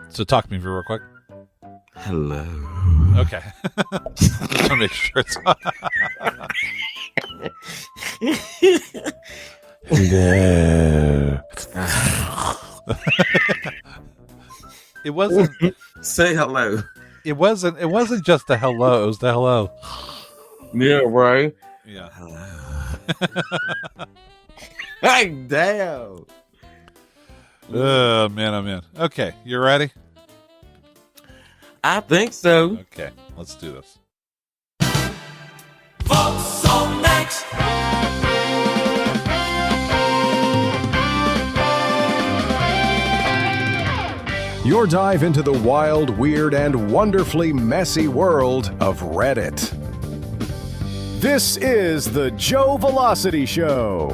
So talk to me real quick. Hello. Okay. Just want to make sure it's on. Hello. It wasn't. Say hello. It wasn't just the hello. It was the hello. Yeah, right. Yeah. Hello. Hey, damn. Oh man. Okay, you ready? I think so. Okay, let's do this. Folks on next. Your dive into the wild, weird, and wonderfully messy world of Reddit. This is the Joevelocity Show.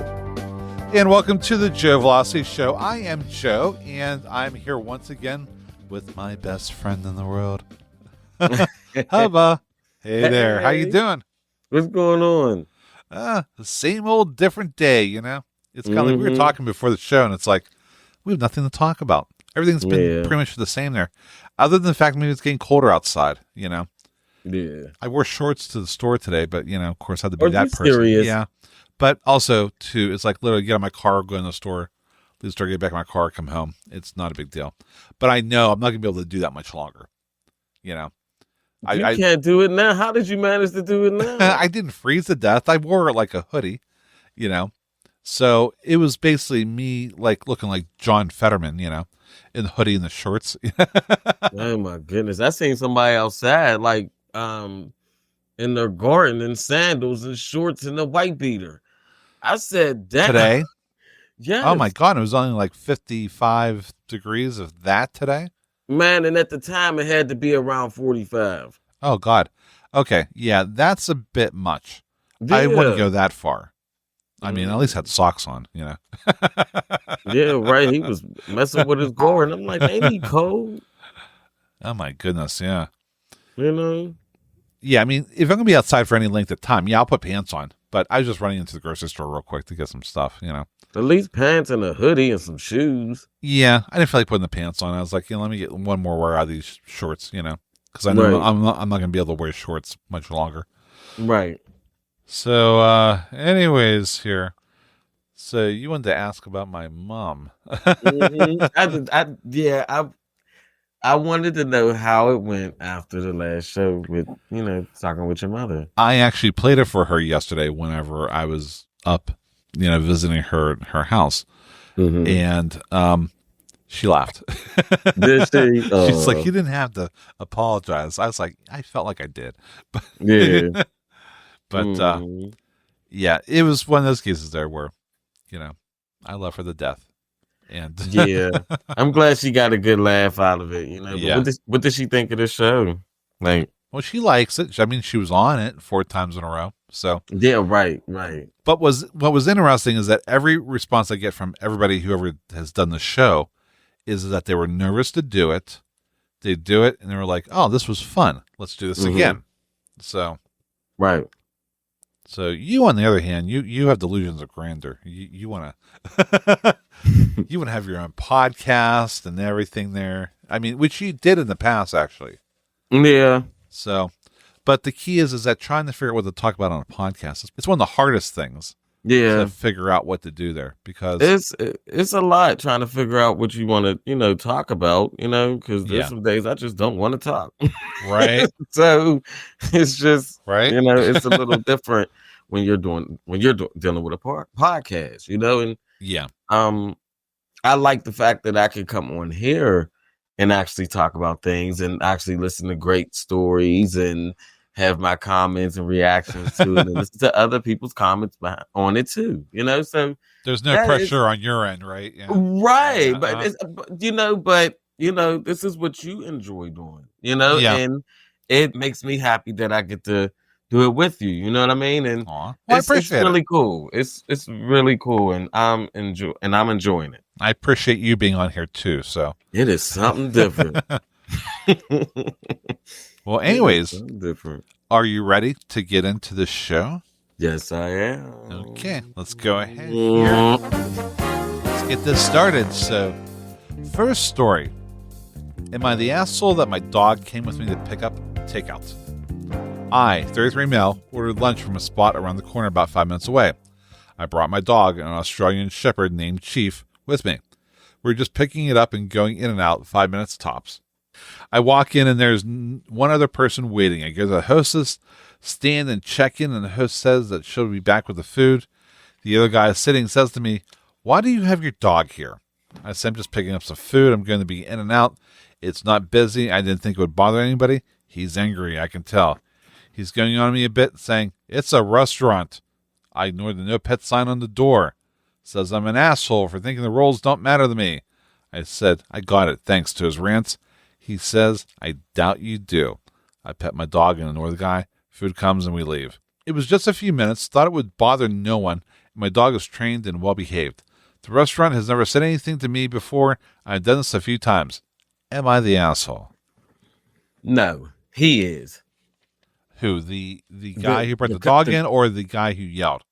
And welcome to the Joevelocity Show. I am Joe, and I'm here once again with my best friend in the world, Hubba. Hey there, how you doing? What's going on? The same old, different day, you know? It's kind of like we were talking before the show, and it's like, we have nothing to talk about. Everything's been pretty much the same there. Other than the fact maybe it's getting colder outside, you know? Yeah. I wore shorts to the store today, but, you know, of course, I had to be that person. Serious? Yeah. But also, too, it's like literally get out of my car, go in the store, leave the store, get back in my car, come home. It's not a big deal. But I know I'm not going to be able to do that much longer, you know? I can't do it now. How did you manage to do it now? I didn't freeze to death. I wore it like a hoodie, you know? So it was basically me like looking like John Fetterman, you know, in the hoodie and the shorts. Oh my goodness. I seen somebody outside like in their garden in sandals and shorts and a white beater. I said that Today? Yes. Oh my God. It was only like 55 degrees of that today. Man, and at the time it had to be around 45. Oh God. Okay. Yeah. That's a bit much. Yeah. I wouldn't go that far. I mean, at least had socks on, you know. Yeah, right. He was messing with his garden. I'm like, ain't he cold? Oh my goodness. Yeah. You know? Yeah. I mean, if I'm going to be outside for any length of time, yeah, I'll put pants on. But I was just running into the grocery store real quick to get some stuff, you know. At least pants and a hoodie and some shoes. Yeah, I didn't feel like putting the pants on. I was like, you know, let me get one more wear out of these shorts, you know, because I know I'm not going to be able to wear shorts much longer. Right. So, anyways, here. So you wanted to ask about my mom. I wanted to know how it went after the last show with, you know, talking with your mother. I actually played it for her yesterday whenever I was up, you know, visiting her house. And she laughed. Did she? She's like, you didn't have to apologize. I was like, I felt like I did. But yeah. But yeah, it was one of those cases there where, you know, I love her to death. And yeah, I'm glad she got a good laugh out of it. You know, yeah. What did she think of the show? Like, well, she likes it. I mean, she was on it 4 times in a row. So yeah, right. But what was interesting is that every response I get from everybody whoever has done the show is that they were nervous to do it. They do it and they were like, "Oh, this was fun. Let's do this again." So right. So you, on the other hand, you have delusions of grandeur. You want to you want to have your own podcast and everything there. I mean, which you did in the past, actually. Yeah. So, but the key is that trying to figure out what to talk about on a podcast. It's one of the hardest things. Yeah. To figure out what to do there because it's a lot trying to figure out what you want to, you know, talk about, you know, because there's some days I just don't want to talk. Right. So it's just, right. You know, it's a little different when you're dealing with a podcast, you know, and yeah. I like the fact that I can come on here and actually talk about things and actually listen to great stories and have my comments and reactions to it and listen to other people's comments on it too, you know. So there's no pressure on your end, right? Yeah. Right. Yeah. But this is what you enjoy doing, you know, and it makes me happy that I get to do it with you. You know what I mean? And I appreciate it's really cool. It's really cool, and I'm enjoying it. I appreciate you being on here too. So it is something different. Well, anyways, different. Are you ready to get into the show? Yes, I am. Okay, let's go ahead here. Let's get this started. So, first story Am I the asshole that my dog came with me to pick up takeout? I, 33 male, ordered lunch from a spot around the corner about 5 minutes away. I brought my dog, an Australian Shepherd named Chief, with me. We were just picking it up and going in and out 5 minutes tops. I walk in and there's one other person waiting. I go to the hostess, stand and check in, and the host says that she'll be back with the food. The other guy sitting says to me, "Why do you have your dog here?" I said, "I'm just picking up some food. I'm going to be in and out. It's not busy. I didn't think it would bother anybody." He's angry, I can tell. He's going on me a bit, saying, "It's a restaurant." I ignored the no pet sign on the door. Says I'm an asshole for thinking the rules don't matter to me. I said, "I got it," thanks to his rants. He says, "I doubt you do." I pet my dog and ignore the guy. Food comes and we leave. It was just a few minutes, thought it would bother no one, and my dog is trained and well behaved. The restaurant has never said anything to me before. I've done this a few times. Am I the asshole? No, he is. Who? The guy who brought the dog in, or the guy who yelled?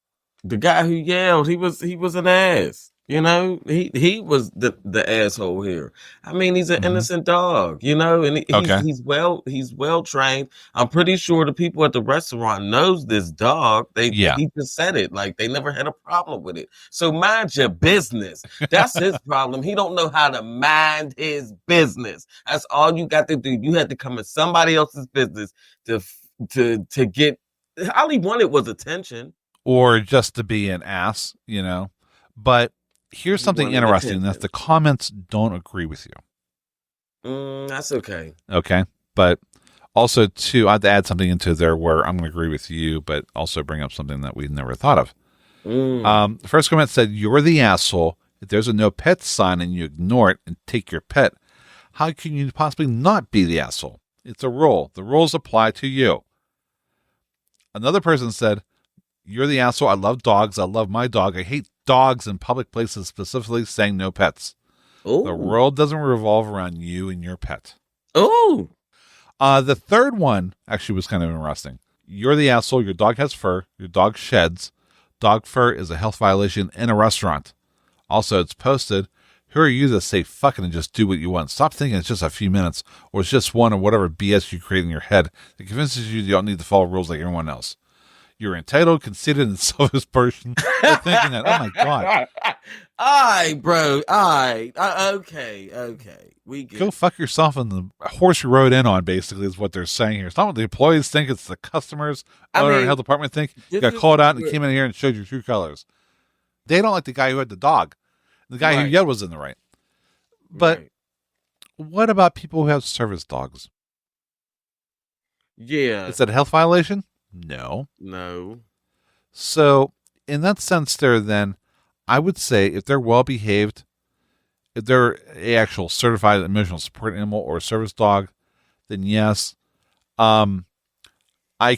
The guy who yelled, he was an ass. You know, he was the asshole here. I mean, he's an innocent dog, you know, and he's well trained. I'm pretty sure the people at the restaurant knows this dog. He just said it, like they never had a problem with it. So mind your business. That's his problem. He don't know how to mind his business. That's all you got to do. You had to come in somebody else's business to get. All he wanted was attention, or just to be an ass, you know. But here's something interesting, that the comments don't agree with you. That's okay. Okay. But also, too, I have to add something into there where I'm going to agree with you, but also bring up something that we've never thought of. The first comment said, "You're the asshole. If there's a no pet sign and you ignore it and take your pet, how can you possibly not be the asshole? It's a rule. The rules apply to you." Another person said, "You're the asshole. I love dogs. I love my dog. I hate dogs in public places, specifically saying no pets." Ooh. The world doesn't revolve around you and your pet. Oh. The third one actually was kind of interesting. "You're the asshole. Your dog has fur. Your dog sheds. Dog fur is a health violation in a restaurant. Also, it's posted. Who are you to say fucking and just do what you want? Stop thinking it's just a few minutes, or it's just one, or whatever BS you create in your head that convinces you don't need to follow rules like everyone else. You're entitled, conceited, and selfish person." They're thinking that. Oh my god! Okay. We get Go fuck yourself in the horse you rode in on. Basically, is what they're saying here. It's not what the employees think. It's the customers, owner, and health department think. You got called out and came in here and showed your true colors. They don't like the guy who had the dog. The guy who yelled was in the right. But what about people who have service dogs? Yeah. Is that a health violation? No. So, in that sense there, then, I would say if they're well behaved, if they're an actual certified emotional support animal or a service dog, then yes. I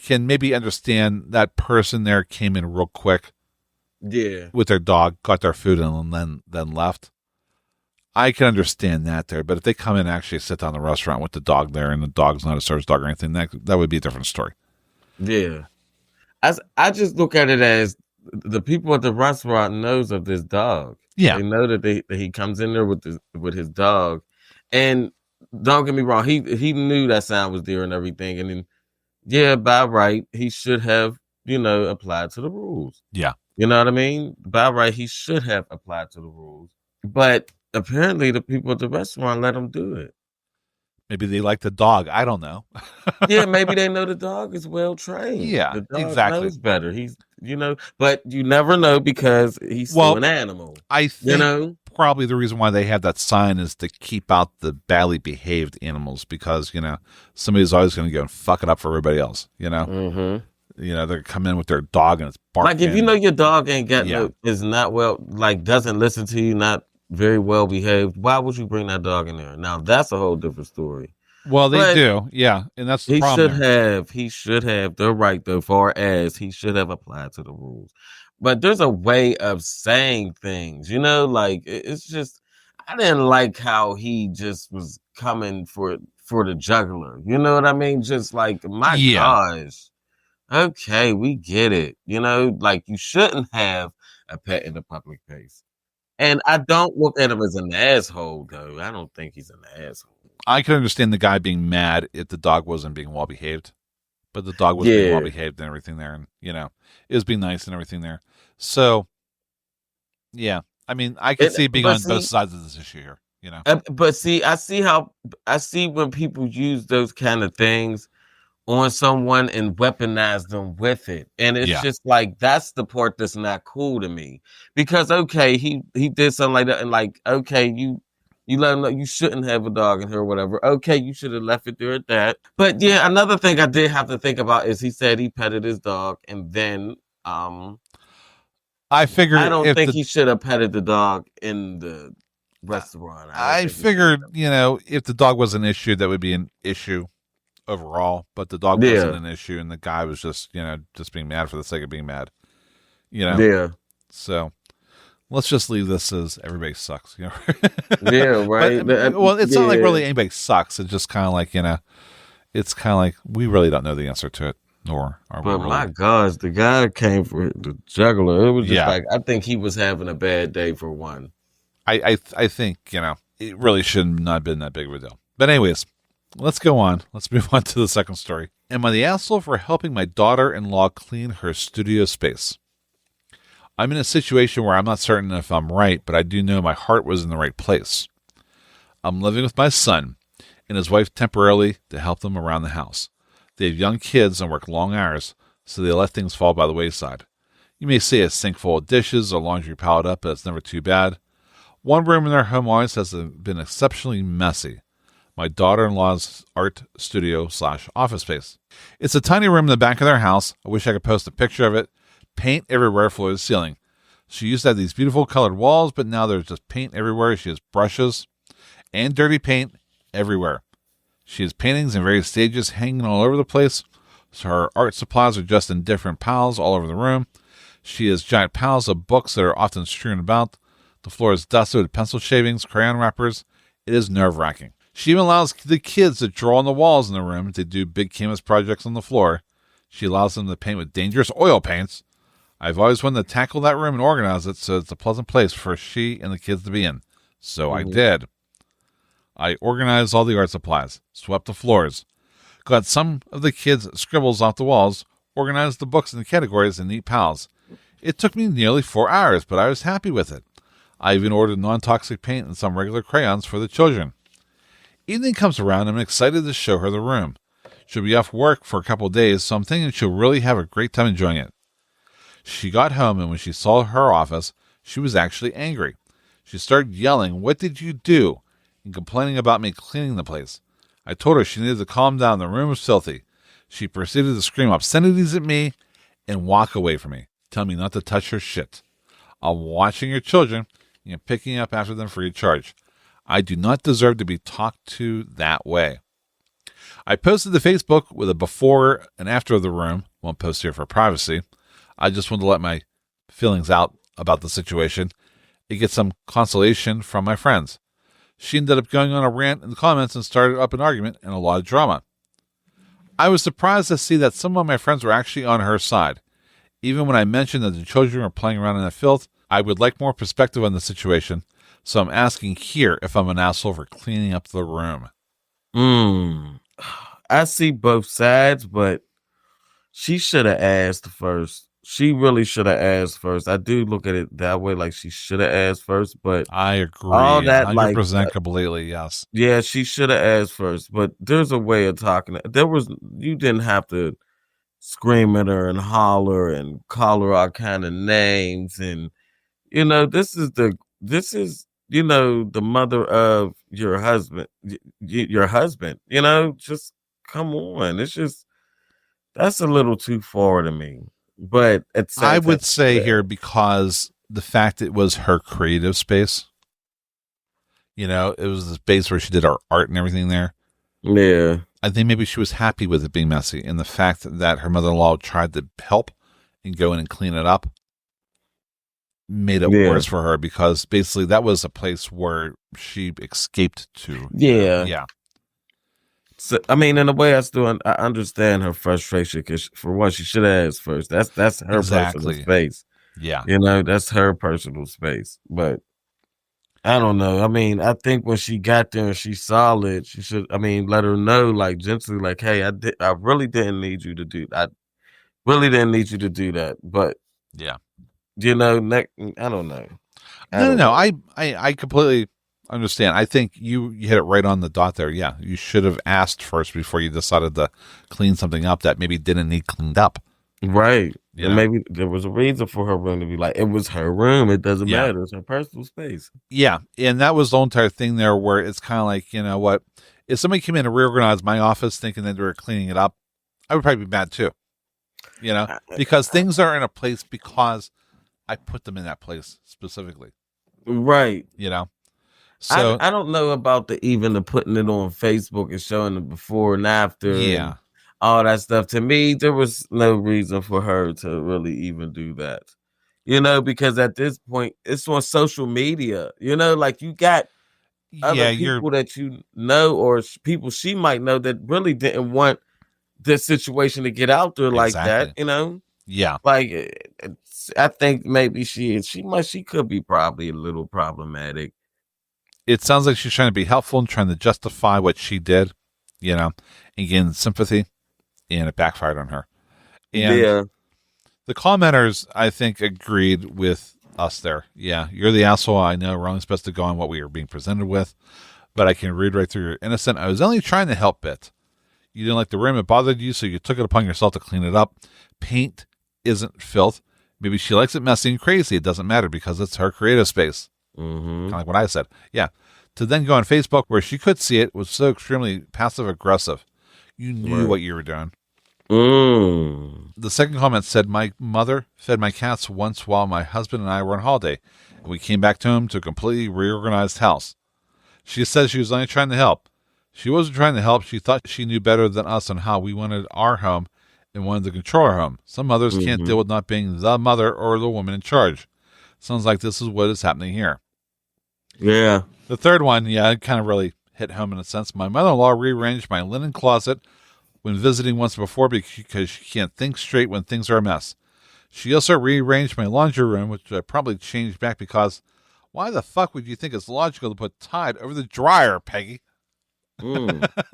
can maybe understand that person there came in real quick. Yeah. With their dog, got their food, and then left. I can understand that there. But if they come in and actually sit down in the restaurant with the dog there, and the dog's not a service dog or anything, that would be a different story. Yeah. I just look at it as the people at the restaurant knows of this dog. Yeah. They know that he comes in there with his dog. And don't get me wrong, he knew that sound was there and everything. And then, by right, he should have, applied to the rules. Yeah. You know what I mean? By right, he should have applied to the rules. But apparently the people at the restaurant let him do it. Maybe they like the dog. I don't know. Yeah, maybe they know the dog is well trained. Yeah, the dog exactly. knows better. He's, but you never know because he's still an animal. I think probably the reason why they have that sign is to keep out the badly behaved animals because, somebody's always going to go and fuck it up for everybody else, Mm-hmm. They're coming in with their dog and it's barking. Like if your dog ain't got is not well, like doesn't listen to you, not very well behaved, why would you bring that dog in there? Now that's a whole different story. Well, they do, yeah, and that's the problem. He should have. They're right though, far as he should have applied to the rules. But there's a way of saying things, like it's just I didn't like how he just was coming for the jugular. You know what I mean? Just like my gosh. Okay, we get it. Like you shouldn't have a pet in the public place. And I don't look at him as an asshole, though. I don't think he's an asshole. I could understand the guy being mad if the dog wasn't being well behaved, but the dog was being well behaved and everything there, and it was being nice and everything there. So, yeah, I mean, I can see being on both sides of this issue here. But see, I see when people use those kind of things on someone and weaponize them with it, and it's just like that's the part that's not cool to me. Because okay, he did something like that, and like okay, you let him know you shouldn't have a dog in here or whatever. Okay, you should have left it there at that. But yeah, another thing I did have to think about is he said he petted his dog, and then I figured I don't think he should have petted the dog in the restaurant. I figured, if the dog was an issue, that would be an issue overall, but the dog wasn't an issue, and the guy was just being mad for the sake of being mad. So let's just leave this as everybody sucks. Yeah, right. Well, it's not like really anybody sucks. It's just kind of like it's kind of like we really don't know the answer to it, nor are we. But really. My gosh, the guy came for the juggler. It was just like I think he was having a bad day for one. I think it really should not have been that big of a deal. But anyways, let's go on. Let's move on to the second story. Am I the asshole for helping my daughter-in-law clean her studio space? I'm in a situation where I'm not certain if I'm right, but I do know my heart was in the right place. I'm living with my son and his wife temporarily to help them around the house. They have young kids and work long hours, so they let things fall by the wayside. You may see a sink full of dishes or laundry piled up, but it's never too bad. One room in their home always has been exceptionally messy. My daughter-in-law's art studio / office space. It's a tiny room in the back of their house. I wish I could post a picture of it. Paint everywhere, floor to ceiling. She used to have these beautiful colored walls, but now there's just paint everywhere. She has brushes and dirty paint everywhere. She has paintings in various stages hanging all over the place. So her art supplies are just in different piles all over the room. She has giant piles of books that are often strewn about. The floor is dusted with pencil shavings, crayon wrappers. It is nerve-wracking. She even allows the kids to draw on the walls in the room to do big canvas projects on the floor. She allows them to paint with dangerous oil paints. I've always wanted to tackle that room and organize it so it's a pleasant place for she and the kids to be in. So I did. I organized all the art supplies, swept the floors, got some of the kids' scribbles off the walls, organized the books into categories in neat piles. It took me nearly 4 hours, but I was happy with it. I even ordered non-toxic paint and some regular crayons for the children. Evening comes around, and I'm excited to show her the room. She'll be off work for a couple of days, so I'm thinking she'll really have a great time enjoying it. She got home, and when she saw her office, she was actually angry. She started yelling, "What did you do?" and complaining about me cleaning the place. I told her she needed to calm down. The room was filthy. She proceeded to scream obscenities at me and walk away from me, tell me not to touch her shit. I'm watching your children and picking up after them free of charge. I do not deserve to be talked to that way. I posted to Facebook with a before and after of the room. Won't post here for privacy. I just wanted to let my feelings out about the situation and get some consolation from my friends. She ended up going on a rant in the comments and started up an argument and a lot of drama. I was surprised to see that some of my friends were actually on her side. Even when I mentioned that the children were playing around in that filth, I would like more perspective on the situation, so I'm asking here if I'm an asshole for cleaning up the room. I see both sides, but she should have asked first. She really should have asked first. I do look at it that way, like she should have asked first, but I agree. All that 100% completely, yes. Yeah, she should have asked first, but there's a way of talking. You didn't have to scream at her and holler and call her all kind of names, and this is the mother of your husband. Just come on. It's just that's a little too far to me. But I would say here, because the fact it was her creative space, it was the space where she did her art and everything there. Yeah. I think maybe she was happy with it being messy, and the fact that her mother-in-law tried to help and go in and clean it up made it worse for her, because basically that was a place where she escaped to. Yeah. So, I mean, in a way, I understand her frustration, because for what she should have asked first. That's her personal space. Yeah. That's her personal space. But I don't know. I mean, I think when she got there and she saw it, she should. I mean, let her know, like gently, like, "Hey, I really didn't need you to do. I really didn't need you to do that." But Yeah. you know, I don't know. No. I completely understand. I think you hit it right on the dot there. Yeah, you should have asked first before you decided to clean something up that maybe didn't need cleaned up. Right. You And know? maybe there was a reason for her room to be like, it was her room. It doesn't Yeah. matter. It's her personal space. Yeah, and that was the whole entire thing there, where it's kind of like, you know what? If somebody came in and reorganized my office thinking that they were cleaning it up, I would probably be mad too. You know, because things are in a place because I put them in that place specifically. Right. You know, so I don't know about the putting it on Facebook and showing it before and after. Yeah. And all that stuff. To me, there was no reason for her to really even do that. You know, because at this point, it's on social media. You know, like you got other people that you know or people she might know that really didn't want this situation to get out there like that. You know, Yeah. like I think maybe she could be probably a little problematic. It sounds like she's trying to be helpful and trying to justify what she did, you know, and gain sympathy, and it backfired on her. And yeah. The commenters, I think, agreed with us there. Yeah, you're the asshole. I know we're only supposed to go on what we are being presented with, but I can read right through your innocent. I was only trying to help it. You didn't like the room. It bothered you, so you took it upon yourself to clean it up. Paint isn't filth. Maybe she likes it messy and crazy. It doesn't matter because it's her creative space. Mm-hmm. Kind of like what I said. Yeah. To then go on Facebook where she could see it was so extremely passive aggressive. You knew what you were doing. The second comment said, my mother fed my cats once while my husband and I were on holiday, and we came back home to a completely reorganized house. She says she was only trying to help. She wasn't trying to help. She thought she knew better than us on how we wanted our home and wanted to control our home. Some mothers can't deal with not being the mother or the woman in charge. Sounds like this is what is happening here. Yeah. The third one, it kind of really hit home in a sense. My mother-in-law rearranged my linen closet when visiting once before because she can't think straight when things are a mess. She also rearranged my laundry room, which I probably changed back because why the fuck would you think it's logical to put Tide over the dryer, Peggy? You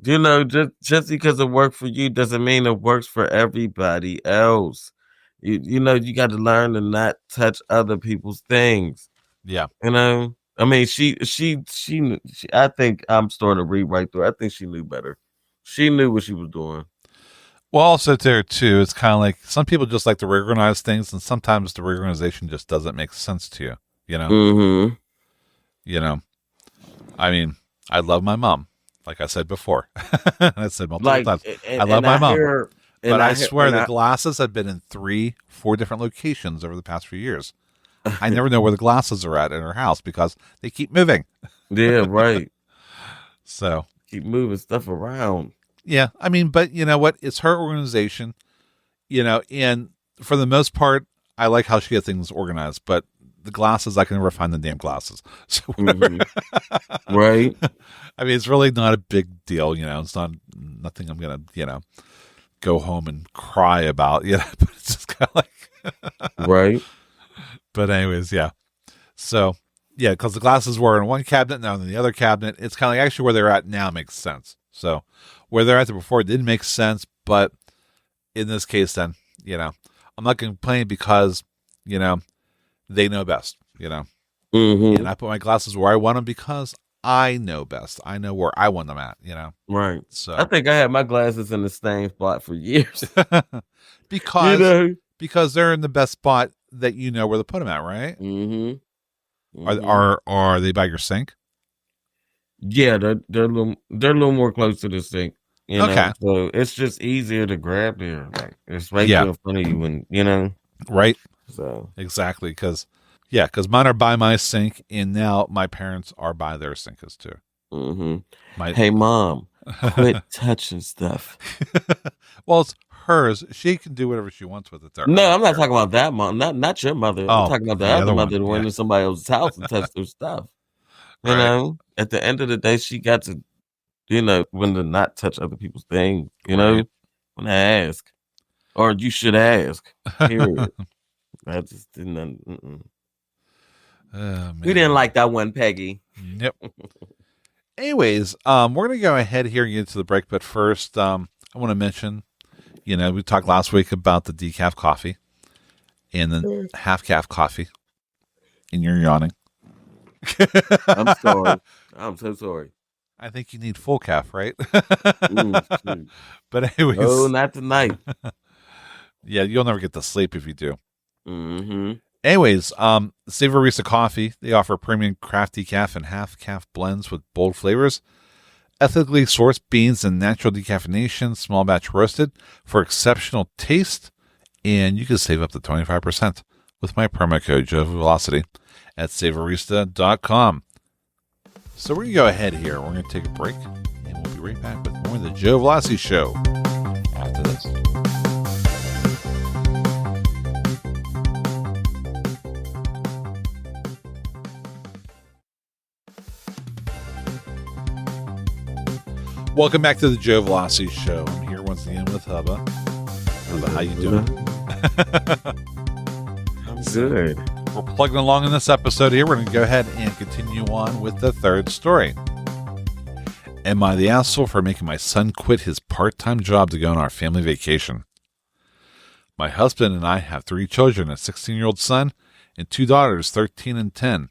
know, just because it worked for you doesn't mean it works for everybody else. You know, you got to learn to not touch other people's things. Yeah. You know, I mean, she I think I'm starting to read right through. I think she knew better. She knew what she was doing. Well, also there too, it's kind of like some people just like to reorganize things, and sometimes the reorganization just doesn't make sense to you. You know. Mm-hmm. You know, I mean, I love my mom, like I said before. I said multiple times. I love my mom, but I swear the glasses have been in 3-4 different locations over the past few years. I never know where the glasses are at in her house because they keep moving. Yeah, right. So keep moving stuff around. Yeah, I mean, but you know what? It's her organization, you know, and for the most part, I like how she gets things organized, but the glasses, I can never find the damn glasses. So Right. I mean, it's really not a big deal, you know, it's nothing I'm going to, you know, go home and cry about, you know, but it's just kind of like, right. But anyways, yeah. So, yeah, because the glasses were in one cabinet, now in the other cabinet. It's kind of like actually where they're at now makes sense. So, where they're at before didn't make sense, but in this case, then, you know, I'm not going to complain because, you know, they know best, you know. Mm-hmm. And I put my glasses where I want them because I know best. I know where I want them at, you know. Right. So I think I had my glasses in the same spot for years. because you know? Because they're in the best spot that you know where to put them at, right? Mm-hmm. Are they by your sink? Yeah, they're a little more close to the sink. You know? Okay. So it's just easier to grab there. Like it's right there in front of you, and you know. Right. So exactly, because mine are by my sink, and now my parents are by their sinks too. Mm-hmm. Hey, Mom, quit touching stuff. Well, it's hers. She can do whatever she wants with it. There. No, I'm not talking about that mom. Not your mother. I'm talking about the other mother that went to somebody else's house and touched their stuff. You know, at the end of the day, she got to, you know, when to not touch other people's things. You know, when to ask, or you should ask. Period. I just didn't. Oh, man. We didn't like that one, Peggy. Yep. Anyways, we're going to go ahead here and get to the break. But first, I want to mention, we talked last week about the decaf coffee and the half calf coffee. And you're yawning. I'm sorry. I'm so sorry. I think you need full calf, right? But anyways. Oh, not tonight. Yeah, you'll never get to sleep if you do. Mm-hmm. Anyways, Savorista Coffee, they offer premium craft decaf and half calf blends with bold flavors, ethically sourced beans and natural decaffeination, small batch roasted for exceptional taste, and you can save up to 25% with my promo code Joevelocity at savorista.com. So we're going to go ahead here. We're going to take a break, and we'll be right back with more of the Joevelocity Show after this. Welcome back to the Joevelocity Show. I'm here once again with Hubba. Hubba, how you doing? I'm good. We're plugging along in this episode here. We're going to go ahead and continue on with the third story. Am I the asshole for making my son quit his part-time job to go on our family vacation? My husband and I have 3 children, a 16-year-old son and 2 daughters, 13 and 10.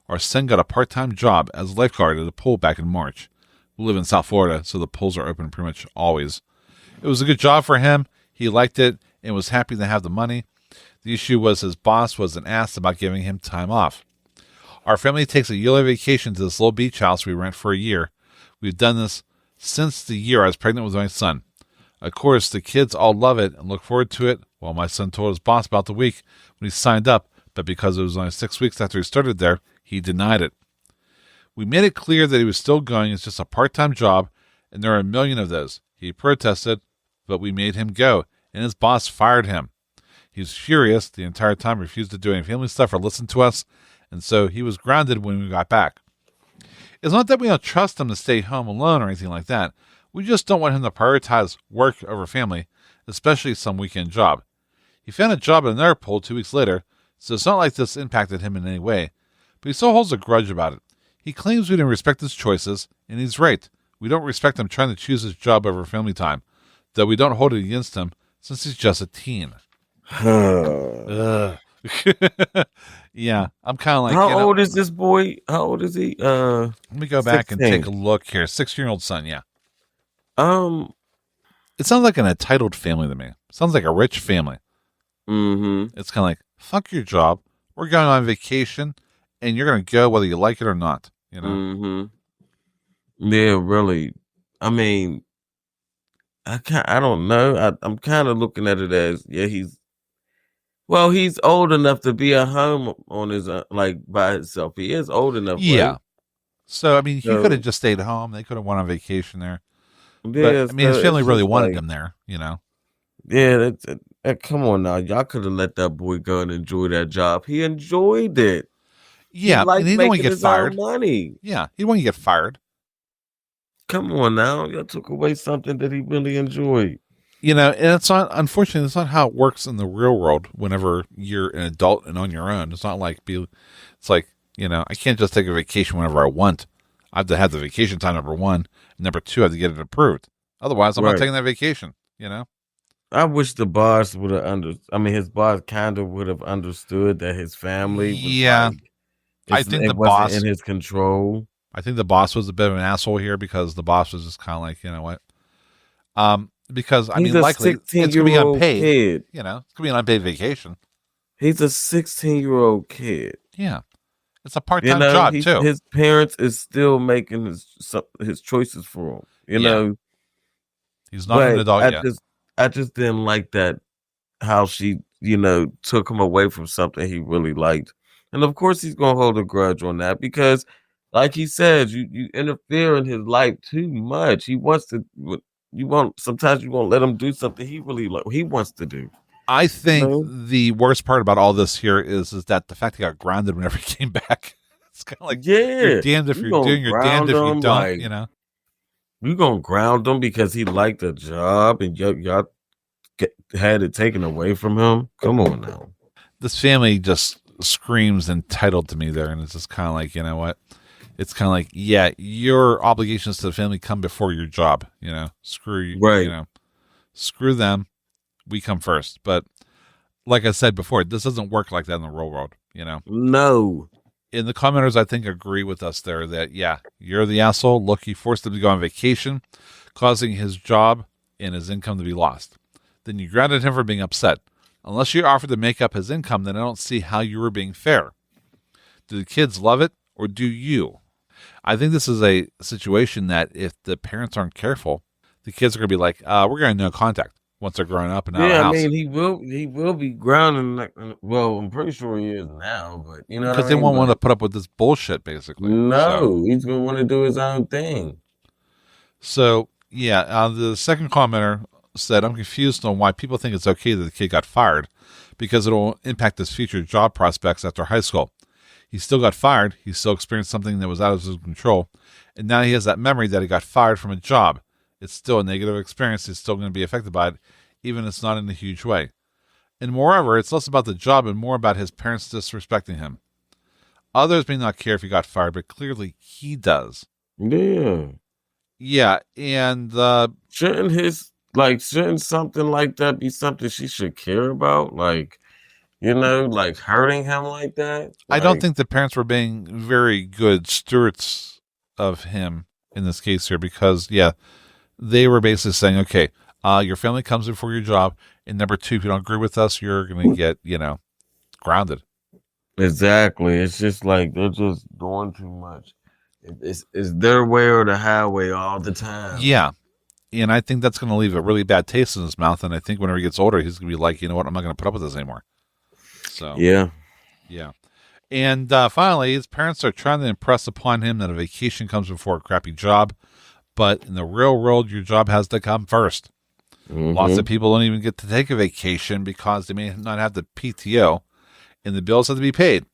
Our son got a part-time job as a lifeguard at a pool back in March. We live in South Florida, so the pools are open pretty much always. It was a good job for him. He liked it and was happy to have the money. The issue was his boss was an ass about giving him time off. Our family takes a yearly vacation to this little beach house we rent for a year. We've done this since the year I was pregnant with my son. Of course, the kids all love it and look forward to it. Well, my son told his boss about the week when he signed up, but because it was only 6 weeks after he started there, he denied it. We made it clear that he was still going. It's just a part-time job, and there are a million of those. He protested, but we made him go, and his boss fired him. He was furious the entire time, refused to do any family stuff or listen to us, and so he was grounded when we got back. It's not that we don't trust him to stay home alone or anything like that. We just don't want him to prioritize work over family, especially some weekend job. He found a job at another pool 2 weeks later, so it's not like this impacted him in any way, but he still holds a grudge about it. He claims we didn't respect his choices, and he's right. We don't respect him trying to choose his job over family time, though we don't hold it against him since he's just a teen. Yeah, I'm kind of like... How old is this boy? How old is he? Let me go back 16. and take a look here. 6-year-old son, yeah. It sounds like an entitled family to me. Sounds like a rich family. Mm-hmm. It's kind of like, fuck your job. We're going on vacation, and you're going to go whether you like it or not. Mm-hmm. Yeah, really. I mean, I don't know. I'm kind of looking at it as, he's old enough to be at home on his by himself. He is old enough. Yeah. Right? So I mean, he could have just stayed home. They could have went on vacation there. Yeah, but, I mean, his family really wanted him there. Yeah, come on now. Y'all could have let that boy go and enjoy that job. He enjoyed it. Yeah, and he didn't want to get fired. Money. Yeah, he didn't want to get fired. Come on now. Y'all took away something that he really enjoyed. And it's not, unfortunately, it's not how it works in the real world whenever you're an adult and on your own. It's not like, it's like, I can't just take a vacation whenever I want. I have to have the vacation time, number one. Number two, I have to get it approved. Otherwise, I'm not taking that vacation, I wish the boss would have his boss kind of would have understood that his family was I think the wasn't boss in his control. I think the boss was a bit of an asshole here because the boss was just kind of like, you know what? Because He's likely it's going to be unpaid. Kid. It's going to be an unpaid vacation. He's a 16-year-old kid. Yeah, it's a part-time job too. His parents is still making his choices for him. He's not an adult yet. I just didn't like that how she took him away from something he really liked, and of course he's gonna hold a grudge on that because, like he says, you interfere in his life too much. He wants to. Sometimes you won't let him do something he really he wants to do. I think the worst part about all this here is that the fact he got grounded whenever he came back. It's kind of like, you're damned if you're doing, you're damned if you don't, You're going to ground him because he liked the job and y'all had it taken away from him? Come on now. This family just screams entitled to me there, and it's just kind of like, you know what? It's kind of like, yeah, your obligations to the family come before your job. You know, screw you. Right. You know, screw them. We come first. But like I said before, this doesn't work like that in the real world. You know. No. And the commenters, I think, agree with us there that, yeah, you're the asshole. Look, you forced him to go on vacation, causing his job and his income to be lost. Then you grounded him for being upset. Unless you offered to make up his income, then I don't see how you were being fair. Do the kids love it, or do you? I think this is a situation that if the parents aren't careful, the kids are going to be like, we're going to no contact once they're growing up and out of the house. I mean, he will be grounding. Well, I'm pretty sure he is now, but you know, because they won't want to put up with this bullshit, basically. No, he's going to want to do his own thing. So, yeah, the second commenter said, I'm confused on why people think it's okay that the kid got fired because it'll impact his future job prospects after high school. He still got fired. He still experienced something that was out of his control. And now he has that memory that he got fired from a job. It's still a negative experience. He's still going to be affected by it, even if it's not in a huge way. And moreover, it's less about the job and more about his parents disrespecting him. Others may not care if he got fired, but clearly he does. Yeah. Yeah, and shouldn't something like that be something she should care about? Like, you know, like hurting him like that? I don't think the parents were being very good stewards of him in this case here because, yeah, they were basically saying, okay, your family comes before your job, and number two, if you don't agree with us, you're going to get, you know, grounded. Exactly. It's just like they're just doing too much. It's their way or the highway all the time. Yeah. And I think that's going to leave a really bad taste in his mouth. And I think whenever he gets older, he's going to be like, you know what, I'm not going to put up with this anymore. So, yeah. And finally, his parents are trying to impress upon him that a vacation comes before a crappy job. But in the real world, your job has to come first. Mm-hmm. Lots of people don't even get to take a vacation because they may not have the PTO and the bills have to be paid.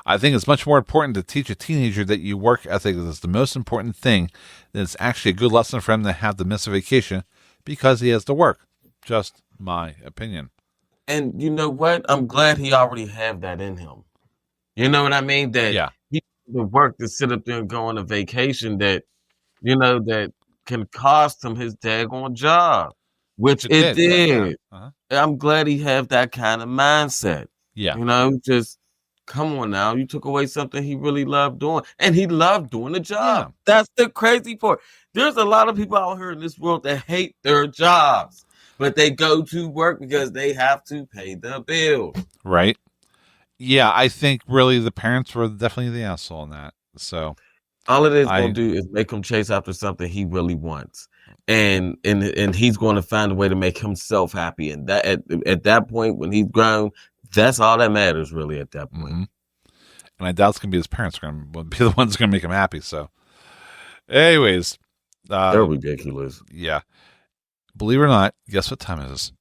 I think it's much more important to teach a teenager that your work ethic is the most important thing. That it's actually a good lesson for him to have to miss a vacation because he has to work. Just my opinion. And you know what? I'm glad he already have that in him. You know what I mean? That he the work to sit up there and go on a vacation that, you know, that can cost him his daggone job, which it did. Yeah. Uh-huh. I'm glad he have that kind of mindset. Yeah. You know, just come on now. You took away something he really loved doing. And he loved doing the job. Yeah. That's the crazy part. There's a lot of people out here in this world that hate their jobs, but they go to work because they have to pay the bills. Right. Yeah, I think really the parents were definitely the asshole in that. So all it is going to do is make him chase after something he really wants. And he's going to find a way to make himself happy. And that at that point, when he's grown, that's all that matters, really, at that point. Mm-hmm. And I doubt it's going to be his parents going to be the ones going to make him happy. So, anyways. They're ridiculous. Yeah. Believe it or not, guess what time it is?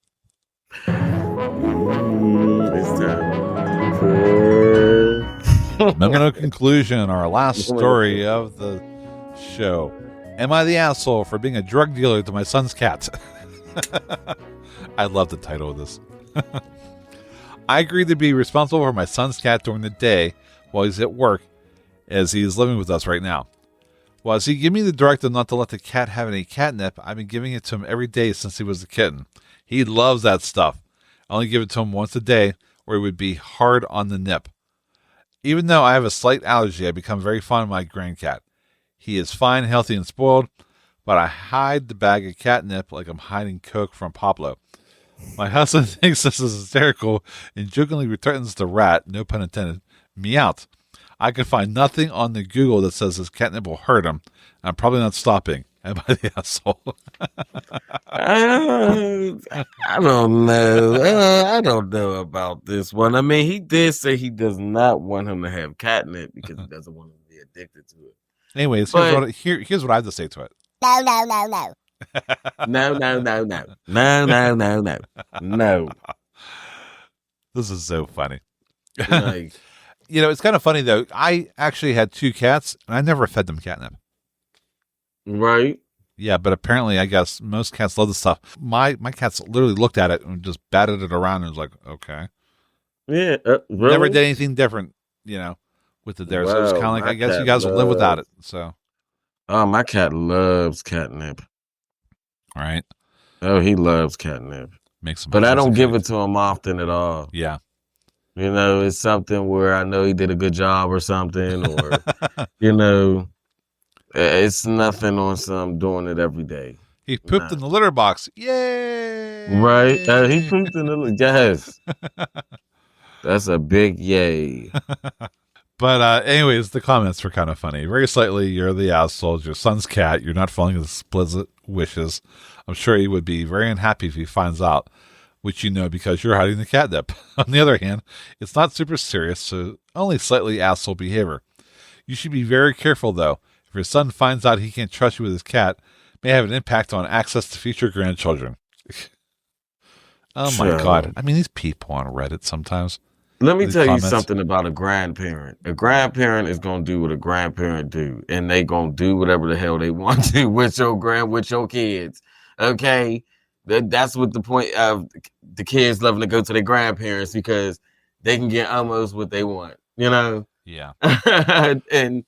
It's time for... Memorable conclusion, our last story of the show. Am I the asshole for being a drug dealer to my son's cat? I love the title of this. I agreed to be responsible for my son's cat during the day while he's at work, as he is living with us right now. While he gave me the directive not to let the cat have any catnip, I've been giving it to him every day since he was a kitten. He loves that stuff. I only give it to him once a day, or it would be hard on the nip. Even though I have a slight allergy, I become very fond of my grandcat. He is fine, healthy, and spoiled, but I hide the bag of catnip like I'm hiding Coke from Pablo. My husband thinks this is hysterical and jokingly threatens the rat, no pun intended, me out. I can find nothing on the Google that says this catnip will hurt him. I'm probably not stopping. Am I the asshole? I don't know. I don't know about this one. I mean, he did say he does not want him to have catnip because he doesn't want him to be addicted to it. Anyways, here's what I have to say to it. No. No. This is so funny. Like, you know, it's kind of funny though. I actually had 2 cats, and I never fed them catnip. Right? Yeah, but apparently, I guess most cats love this stuff. My cats literally looked at it and just batted it around and was like, okay. Yeah, really? Never did anything different, with it there. So it was kind Wow, of like, my I guess you cat guys will live without it. loves. So, Oh, my cat loves catnip. all right. Oh, he loves catnip. Make some But I don't give food. it to him often at all. Yeah. It's something where I know he did a good job or something, or it's nothing on some doing it every day. He pooped No. in the litter box. Yay! Right? He pooped in the yes. That's a big yay. But anyways, the comments were kind of funny. Very slightly, you're the asshole. Your son's cat. You're not following his explicit wishes. I'm sure he would be very unhappy if he finds out, which you know because you're hiding the catnip. On the other hand, it's not super serious, so only slightly asshole behavior. You should be very careful, though. If your son finds out he can't trust you with his cat, it may have an impact on access to future grandchildren. Oh my God. I mean, these people on Reddit sometimes. Let me tell you something about a grandparent. A grandparent is going to do what a grandparent do, and they going to do whatever the hell they want to with your kids. Okay? That's what the point of the kids loving to go to their grandparents, because they can get almost what they want, Yeah. And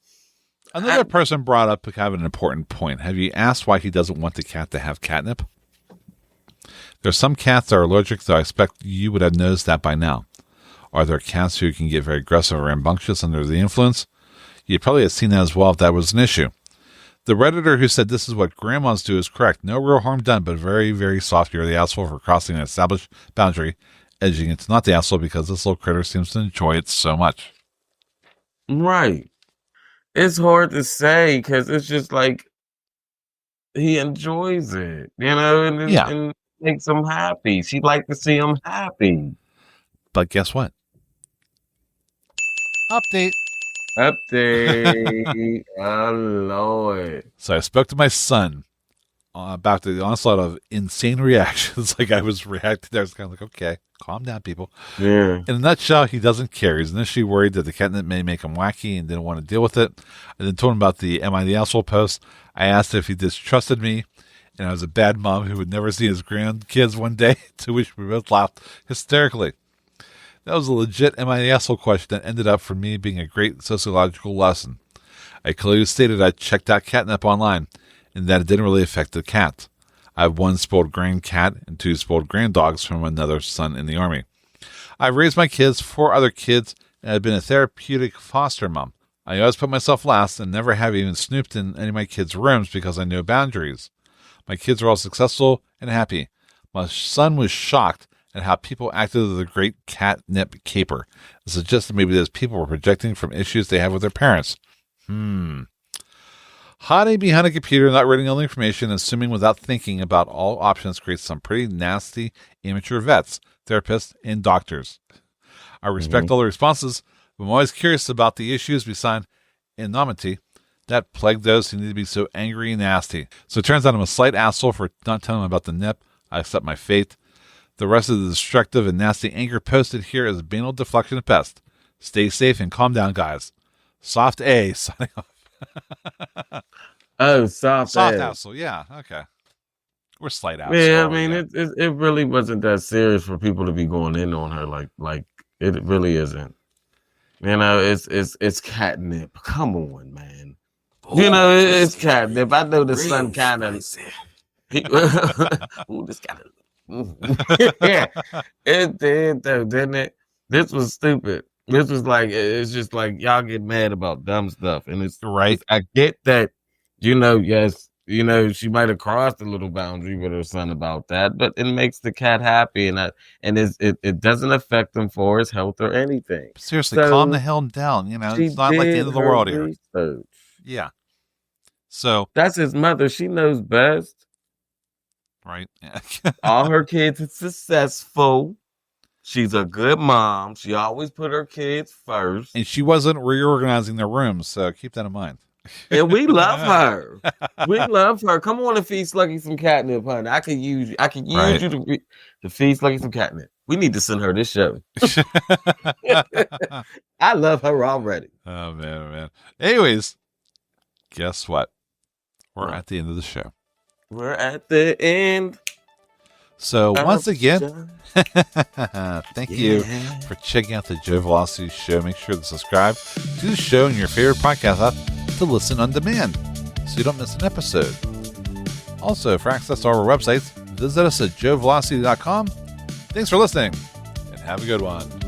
another person brought up kind of an important point. Have you asked why he doesn't want the cat to have catnip? There's some cats that are allergic, though I expect you would have noticed that by now. Are there cats who can get very aggressive or rambunctious under the influence? You'd probably have seen that as well if that was an issue. The Redditor who said this is what grandmas do is correct. No real harm done, but very, very soft. You're the asshole for crossing an established boundary, edging it to not the asshole because this little critter seems to enjoy it so much. Right. It's hard to say because it's just like he enjoys it, and makes him happy. She'd like to see him happy. But guess what? Update. Oh, Lord. So I spoke to my son about the onslaught of insane reactions. Like I was reacting there. I was kind of like, okay, calm down, people. Yeah. In a nutshell, he doesn't care. He's initially worried that the catnip may make him wacky and didn't want to deal with it. I then told him about the Am I the Asshole post. I asked if he distrusted me and I was a bad mom who would never see his grandkids one day, to which we both laughed hysterically. That was a legit Am I the Asshole question that ended up for me being a great sociological lesson. I clearly stated I checked out catnip online and that it didn't really affect the cat. I have one spoiled grand cat and 2 spoiled grand dogs from another son in the Army. I've raised my kids, 4 other kids, and I've been a therapeutic foster mom. I always put myself last and never have even snooped in any of my kids' rooms because I know boundaries. My kids are all successful and happy. My son was shocked at how people acted with the great catnip caper. It suggested maybe those people were projecting from issues they have with their parents. Hiding behind a computer, not reading all the information, assuming without thinking about all options creates some pretty nasty amateur vets, therapists, and doctors. I respect all the responses, but I'm always curious about the issues beside anonymity that plague those who need to be so angry and nasty. So it turns out I'm a slight asshole for not telling them about the nip. I accept my fate. The rest of the destructive and nasty anger posted here is banal deflection at best. Stay safe and calm down, guys. Soft A signing off. Oh, soft asshole. Yeah, okay. We're slight asshole. Yeah, I mean, it really wasn't that serious for people to be going in on her. Like it really isn't. It's catnip. Come on, man. It's catnip. I know the son kind of. Ooh, this kind of. Yeah, it did though, didn't it? This was stupid. This was like, it's just like y'all get mad about dumb stuff, and it's right. I get that, yes, she might have crossed a little boundary with her son about that, but it makes the cat happy, and it doesn't affect him for his health or anything. Seriously, calm the hell down. It's not like the end of the world here. Yeah. So that's his mother. She knows best. Right. All her kids are successful. She's a good mom. She always put her kids first. And she wasn't reorganizing their rooms, so keep that in mind. And we love her. We love her. Come on and feed Sluggy some catnip, honey. I could use you to feed Sluggy some catnip. We need to send her this show. I love her already. Oh, man. Anyways, guess what? We're at the end of the show. We're at the end. So once again, thank you for checking out the Joevelocity Show. Make sure to subscribe to the show in your favorite podcast app to listen on demand so you don't miss an episode. Also, for access to our websites, visit us at joevelocity.com. Thanks for listening, and have a good one.